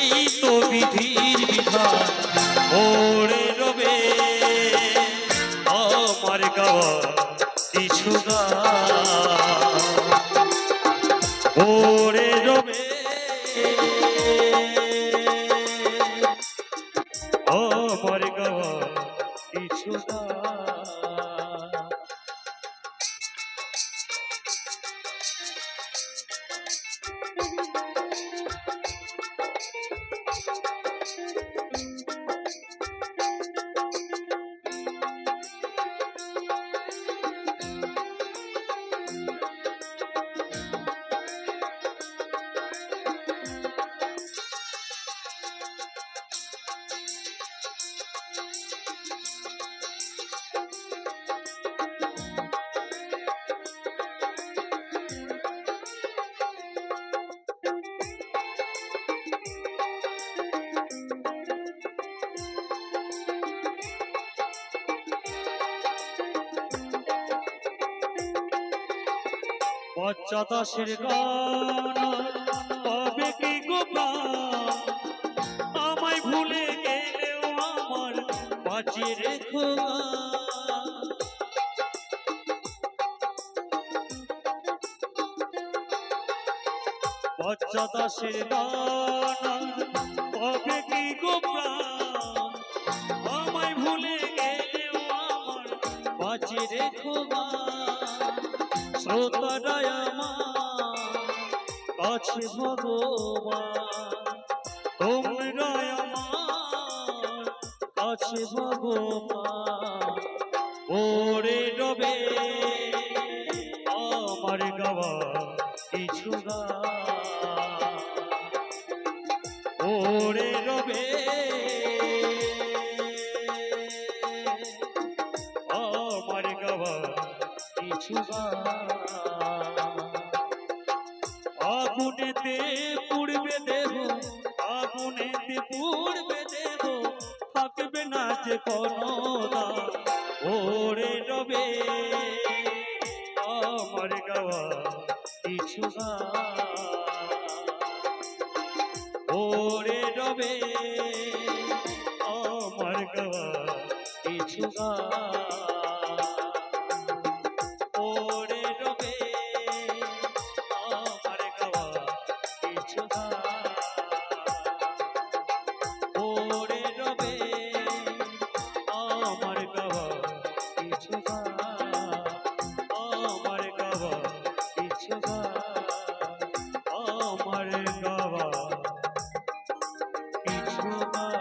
এই তো বিধির বিধান ওরে রবে আমার গাওয়া কিছু গান ওরে রবে আমার গাওয়া কিছু গান। বাচ্চা দাসের গান পাবে কি গো প্রাণ আমায় ভুলে গেলেও আমার বাঁচিয়ে রেখো বাচ্চা দাসের গান পাবে কি গো প্রাণ আমায় ভুলে গেলেও আমার বাঁচিয়ে রেখো শ্রোতারায় আমার কাছে ভগবান তোমরা আমার কাছে ভগবান ওরে রবে আমার গাওয়া কিছু গান ওরে রবে আমার গাওয়া কিছু গান। আগুনেতে পুড়বে দেহ আগুনেতে পুড়বে দেহ থাকবে না যে কোনো দান ওরে রবে আমার গাওয়া কিছু গান ওরে রবে আমার গাওয়া কিছু গান ওরে রবে আমার গাওয়া কিছু গান ওরে রবে আমার গাওয়া কিছু গান আমার গাওয়া কিছু গান আমার গাওয়া কিছু গান।